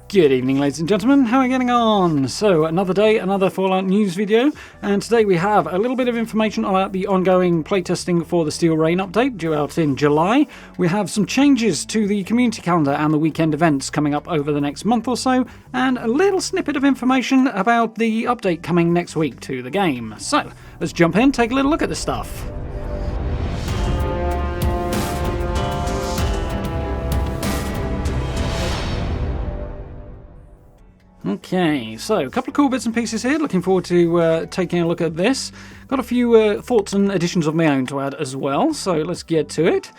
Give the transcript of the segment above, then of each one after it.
Good evening, ladies and gentlemen. How are you getting on? So, another day, another Fallout news video, and today we have a little bit of information about the ongoing playtesting for the Steel Rain update due out in July. We have some changes to the community calendar and the weekend events coming up over the next month or so, and a little snippet of information about the update coming next week to the game. So, let's jump in, take a little look at this stuff. Okay, so a couple of cool bits and pieces here. Looking forward to taking a look at this. Got a few thoughts and additions of my own to add as well, so let's get to it.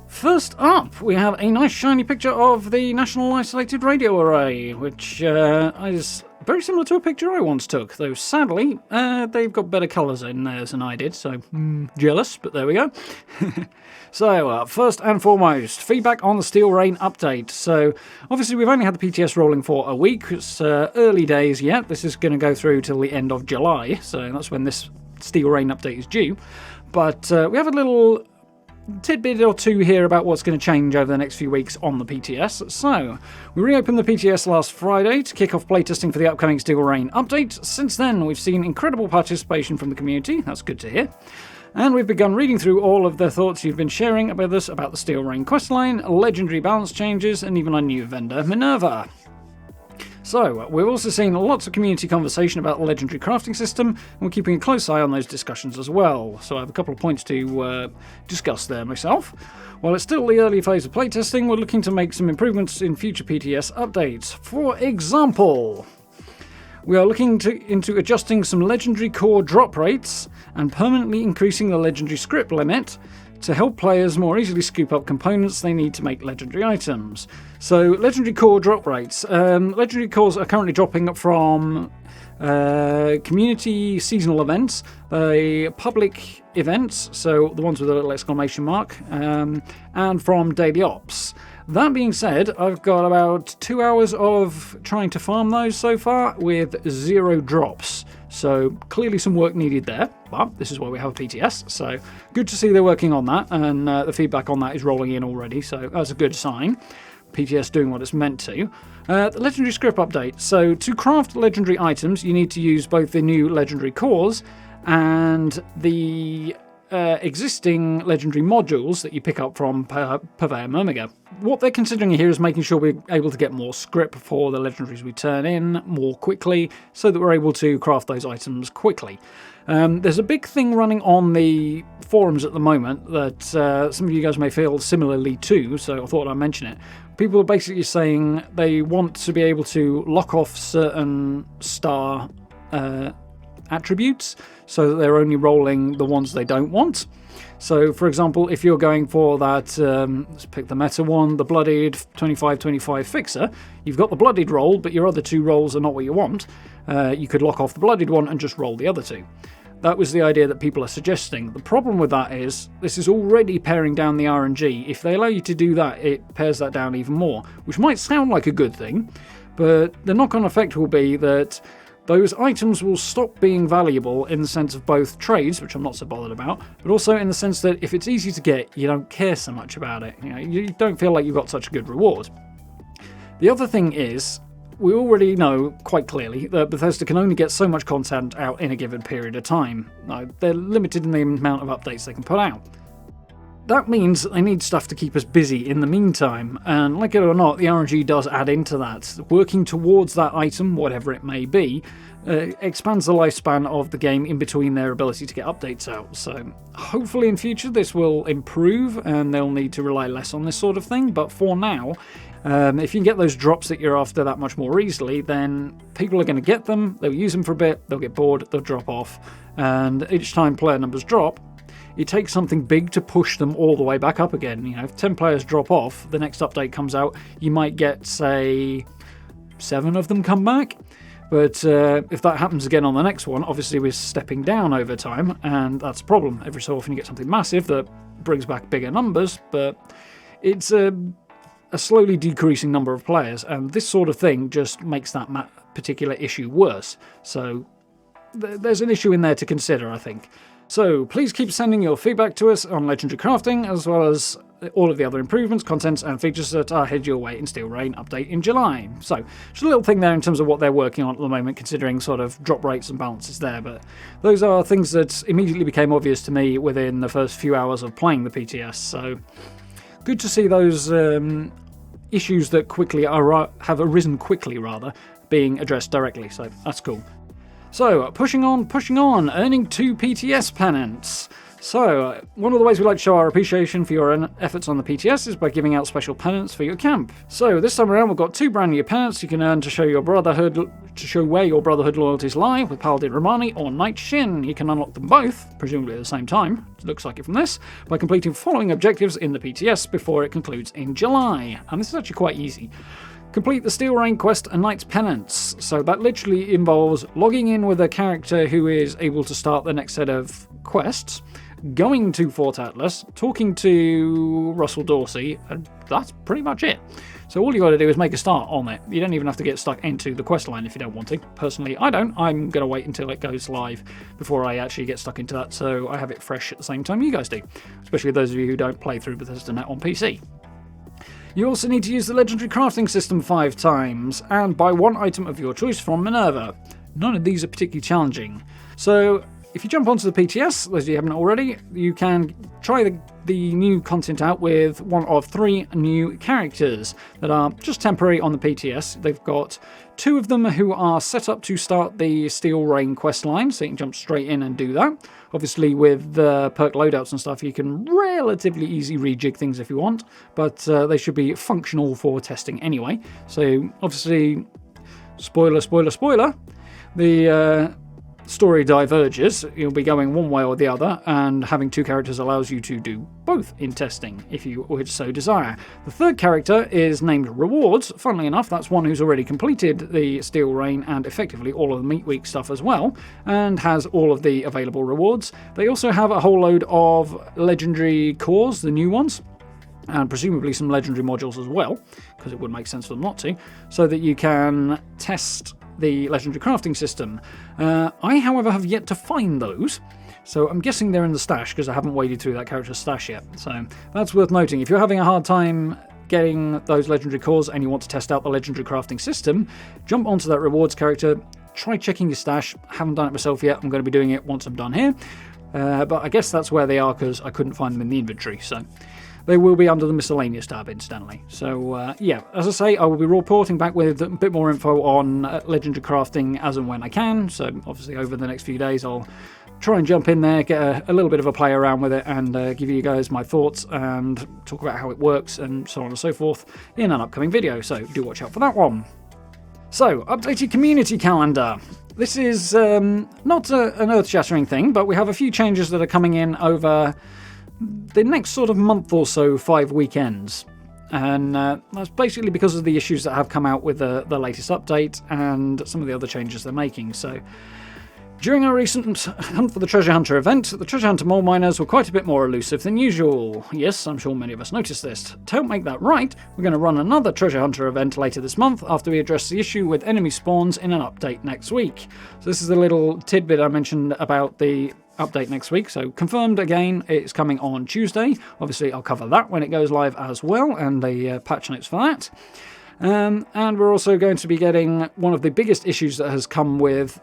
First up, we have a nice shiny picture of the National Isolated Radio Array, which is very similar to a picture I once took, though sadly they've got better colours in theirs than I did, so jealous, but there we go. So, first and foremost, feedback on the Steel Rain update. So, obviously we've only had the PTS rolling for a week. It's early days yet. This is going to go through till the end of July, so that's when this Steel Rain update is due. But we have a little tidbit or two here about what's going to change over the next few weeks on the PTS. So, we reopened the PTS last Friday to kick off playtesting for the upcoming Steel Rain update. Since then, we've seen incredible participation from the community. That's good to hear. And we've begun reading through all of the thoughts you've been sharing with us about the Steel Rain questline, legendary balance changes, and even our new vendor, Minerva. So, we've also seen lots of community conversation about the legendary crafting system, and we're keeping a close eye on those discussions as well. So I have a couple of points to discuss there myself. While it's still the early phase of playtesting, we're looking to make some improvements in future PTS updates. For example, we are looking into adjusting some legendary core drop rates and permanently increasing the legendary script limit to help players more easily scoop up components they need to make legendary items. So, legendary core drop rates. Legendary cores are currently dropping from community seasonal events, the public events, so the ones with a little exclamation mark, and from daily ops. That being said, I've got about 2 hours of trying to farm those so far with 0 drops. So clearly some work needed there, but this is why we have PTS. So good to see they're working on that, and the feedback on that is rolling in already, so that's a good sign. PTS doing what it's meant to. The legendary script update. So to craft legendary items, you need to use both the new legendary cores and the existing legendary modules that you pick up from Purveyor Myrmiga. What they're considering here is making sure we're able to get more script for the legendaries we turn in more quickly, so that we're able to craft those items quickly. There's a big thing running on the forums at the moment that some of you guys may feel similarly to, so I thought I'd mention it. People are basically saying they want to be able to lock off certain star attributes so that they're only rolling the ones they don't want. So, for example, if you're going for that, let's pick the meta one, the bloodied 25-25 fixer, you've got the bloodied roll, but your other 2 rolls are not what you want. You could lock off the bloodied one and just roll the other 2. That was the idea that people are suggesting. The problem with that is, this is already paring down the RNG. If they allow you to do that, it pares that down even more, which might sound like a good thing, but the knock-on effect will be that those items will stop being valuable in the sense of both trades, which I'm not so bothered about, but also in the sense that if it's easy to get, you don't care so much about it. You don't feel like you've got such a good reward. The other thing is, we already know quite clearly that Bethesda can only get so much content out in a given period of time. They're limited in the amount of updates they can put out. That means they need stuff to keep us busy in the meantime, and like it or not, the RNG does add into that. Working towards that item, whatever it may be, expands the lifespan of the game in between their ability to get updates out. So hopefully in future this will improve and they'll need to rely less on this sort of thing, but for now, if you can get those drops that you're after that much more easily, then people are going to get them, they'll use them for a bit, they'll get bored, they'll drop off, and each time player numbers drop, it takes something big to push them all the way back up again. If 10 players drop off, the next update comes out, you might get, say, 7 of them come back. But if that happens again on the next one, obviously we're stepping down over time, and that's a problem. Every so often you get something massive that brings back bigger numbers, but it's a slowly decreasing number of players, and this sort of thing just makes that particular issue worse. So there's an issue in there to consider, I think. So please keep sending your feedback to us on Legendary Crafting, as well as all of the other improvements, contents, and features that are headed your way in Steel Rain update in July. So, just a little thing there in terms of what they're working on at the moment, considering sort of drop rates and balances there. But those are things that immediately became obvious to me within the first few hours of playing the PTS. So, good to see those issues that have arisen quickly, being addressed directly. So, that's cool. So, pushing on, earning 2 PTS pennants. So, one of the ways we like to show our appreciation for your efforts on the PTS is by giving out special pennants for your camp. So, this time around we've got 2 brand new pennants you can earn to show where your Brotherhood loyalties lie with Paladin Romani or Knight Xion. You can unlock them both, presumably at the same time, it looks like it from this, by completing following objectives in the PTS before it concludes in July. And this is actually quite easy. Complete the Steel Rain quest and Knight's Penance. So that literally involves logging in with a character who is able to start the next set of quests, going to Fort Atlas, talking to Russell Dorsey, and that's pretty much it. So all you got to do is make a start on it. You don't even have to get stuck into the quest line if you don't want to. Personally, I don't. I'm going to wait until it goes live before I actually get stuck into that, so I have it fresh at the same time you guys do, especially those of you who don't play through Bethesda Net on PC. You also need to use the legendary crafting system 5 times, and buy 1 item of your choice from Minerva. None of these are particularly challenging. So, if you jump onto the PTS, those of you who haven't already, you can try the new content out with one of 3 new characters that are just temporary on the PTS. They've got 2 of them who are set up to start the Steel Rain quest line, so you can jump straight in and do that. Obviously, with perk loadouts and stuff, you can relatively easy rejig things if you want, but they should be functional for testing anyway. So, obviously, spoiler, the story diverges. You'll be going one way or the other, and having 2 characters allows you to do both in testing, if you would so desire. The 3rd character is named Rewards. Funnily enough, that's one who's already completed the Steel Rain and effectively all of the Meat Week stuff as well, and has all of the available rewards. They also have a whole load of legendary cores, the new ones, and presumably some legendary modules as well, because it would make sense for them not to, so that you can test the legendary crafting system. I, however, have yet to find those, so I'm guessing they're in the stash because I haven't waded through that character's stash yet. So that's worth noting. If you're having a hard time getting those legendary cores and you want to test out the legendary crafting system, jump onto that rewards character, try checking your stash. I haven't done it myself yet. I'm going to be doing it once I'm done here. But I guess that's where they are because I couldn't find them in the inventory. So they will be under the miscellaneous tab, incidentally. So, yeah, as I say, I will be reporting back with a bit more info on legendary crafting as and when I can. So, obviously, over the next few days, I'll try and jump in there, get a little bit of a play around with it, and give you guys my thoughts and talk about how it works and so on and so forth in an upcoming video. So, do watch out for that one. So, updated community calendar. This is not an earth-shattering thing, but we have a few changes that are coming in over the next sort of month or so, 5 weekends. And that's basically because of the issues that have come out with the latest update and some of the other changes they're making. So, during our recent Hunt for the Treasure Hunter event, the Treasure Hunter mole miners were quite a bit more elusive than usual. Yes, I'm sure many of us noticed this. To help make that right, we're going to run another Treasure Hunter event later this month after we address the issue with enemy spawns in an update next week. So this is the little tidbit I mentioned about the update next week. So confirmed again, it's coming on Tuesday. Obviously, I'll cover that when it goes live as well, and the patch notes for that. And we're also going to be getting one of the biggest issues that has come with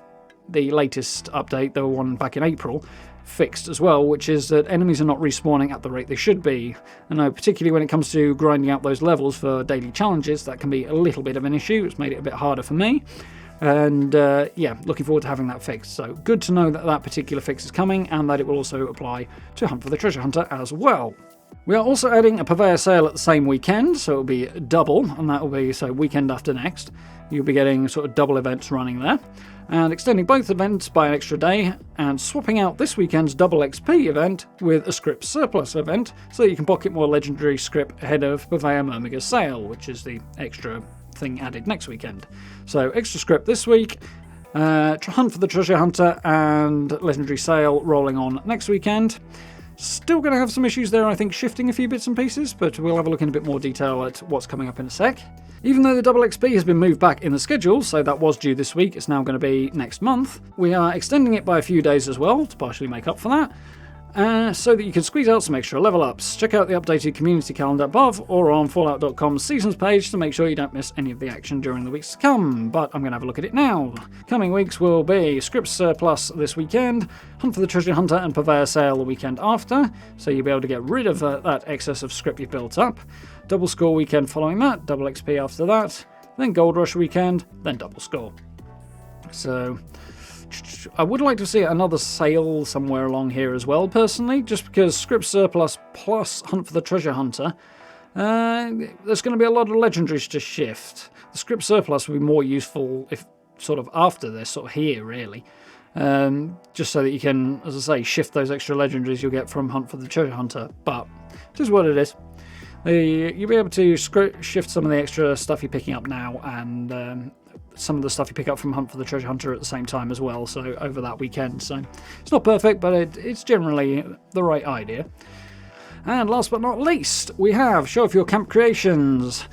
the latest update, the one back in April, fixed as well, which is that enemies are not respawning at the rate they should be. And particularly when it comes to grinding out those levels for daily challenges, that can be a little bit of an issue. It's made it a bit harder for me. And yeah, looking forward to having that fixed. So good to know that that particular fix is coming and that it will also apply to Hunt for the Treasure Hunter as well. We are also adding a purveyor sale at the same weekend, so it'll be double, and that will be so weekend after next. You'll be getting sort of double events running there, and extending both events by an extra day, and swapping out this weekend's double XP event with a script surplus event, so that you can pocket more legendary script ahead of Purveyor Myrmiga's sale, which is the extra thing added next weekend. So extra script this week, Hunt for the Treasure Hunter and legendary sale rolling on next weekend. Still going to have some issues there, I think, shifting a few bits and pieces, but we'll have a look in a bit more detail at what's coming up in a sec. Even though the double XP has been moved back in the schedule, so that was due this week, it's now going to be next month, we are extending it by a few days as well to partially make up for that. so that you can squeeze out some extra level ups. Check out the updated community calendar above or on Fallout.com's seasons page to make sure you don't miss any of the action during the weeks to come, but I'm going to have a look at it now. Coming weeks will be Script Surplus this weekend, Hunt for the Treasure Hunter and Purveyor Sale the weekend after, so you'll be able to get rid of that excess of script you've built up. Double Score weekend following that, double XP after that, then Gold Rush weekend, then double score. So I would like to see another sale somewhere along here as well, personally, just because Script Surplus plus Hunt for the Treasure Hunter, there's going to be a lot of legendaries to shift. The Script Surplus would be more useful if sort of after this, sort of here, really. Just so that you can, as I say, shift those extra legendaries you'll get from Hunt for the Treasure Hunter. But it is what it is. You'll be able to shift some of the extra stuff you're picking up now and some of the stuff you pick up from Hunt for the Treasure Hunter at the same time as well, so over that weekend. So it's not perfect, but it's generally the right idea. And last but not least, we have Show Off Your Camp Creations.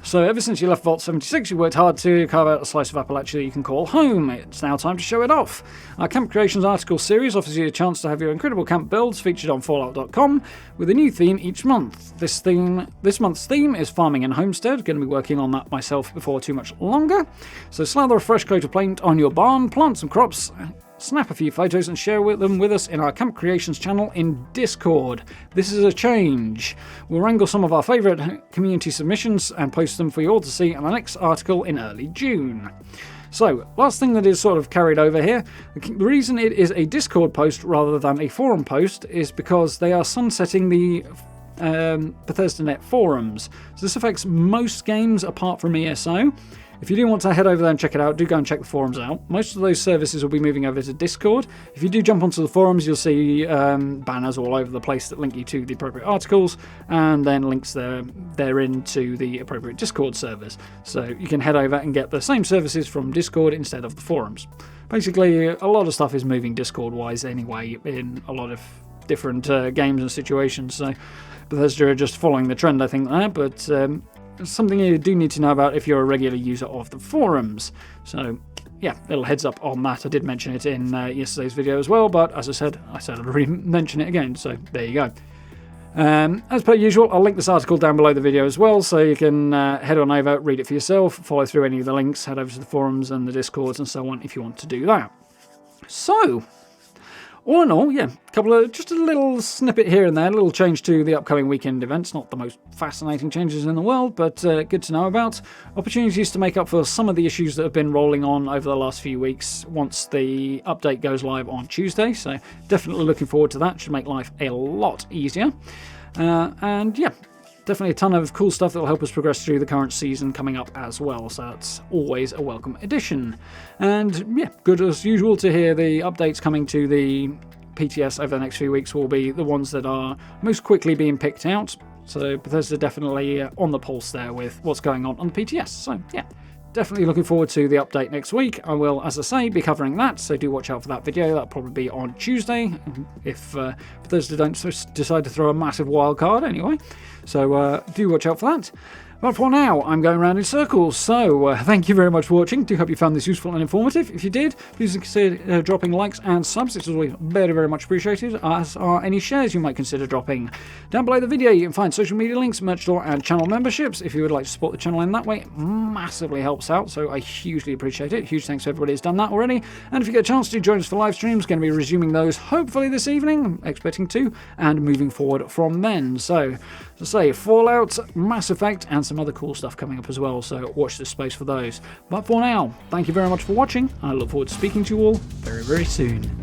So ever since you left Vault 76, you worked hard to carve out a slice of Appalachia that you can call home. It's now time to show it off. Our Camp Creations article series offers you a chance to have your incredible camp builds featured on Fallout.com with a new theme each month. This month's theme is Farming and Homestead. Going to be working on that myself before too much longer. So slather a fresh coat of paint on your barn, plant some crops, snap a few photos and share them with us in our Camp Creations channel in Discord. This is a change. We'll wrangle some of our favourite community submissions and post them for you all to see in the next article in early June. So, last thing that is sort of carried over here, the reason it is a Discord post rather than a forum post is because they are sunsetting the Bethesda Net forums. So this affects most games apart from ESO. If you do want to head over there and check it out, do go and check the forums out. Most of those services will be moving over to Discord. If you do jump onto the forums, you'll see banners all over the place that link you to the appropriate articles, and then links therein to the appropriate Discord servers. So you can head over and get the same services from Discord instead of the forums. Basically, a lot of stuff is moving Discord-wise anyway in a lot of different games and situations. So Bethesda are just following the trend, I think, there, but something you do need to know about if you're a regular user of the forums. So yeah, little heads up on that. I did mention it in yesterday's video as well, but as I said I'd re-mention it again, so there you go. As per usual, I'll link this article down below the video as well, so you can head on over, read it for yourself, follow through any of the links, head over to the forums and the Discords and so on if you want to do that. So, all in all, yeah, just a little snippet here and there, a little change to the upcoming weekend events. Not the most fascinating changes in the world, but good to know about. Opportunities to make up for some of the issues that have been rolling on over the last few weeks once the update goes live on Tuesday. So definitely looking forward to that. Should make life a lot easier. And yeah, definitely a ton of cool stuff that will help us progress through the current season coming up as well, so that's always a welcome addition. And yeah, good as usual to hear the updates coming to the PTS over the next few weeks will be the ones that are most quickly being picked out. So Bethesda definitely on the pulse there with what's going on the PTS. So yeah, definitely looking forward to the update next week. I will, as I say, be covering that, so do watch out for that video. That'll probably be on Tuesday, if Bethesda don't decide to throw a massive wild card anyway. So do watch out for that. But for now, I'm going around in circles, so thank you very much for watching. Do hope you found this useful and informative. If you did, please consider dropping likes and subs. It's always very, very much appreciated, as are any shares you might consider dropping. Down below the video, you can find social media links, merch store, and channel memberships. If you would like to support the channel in that way, it massively helps out, so I hugely appreciate it. Huge thanks to everybody who's done that already. And if you get a chance to join us for live streams, going to be resuming those hopefully this evening, I'm expecting to, and moving forward from then. So, as I say, Fallout, Mass Effect, and some other cool stuff coming up as well, so watch this space for those. But for now, thank you very much for watching. I look forward to speaking to you all very, very soon.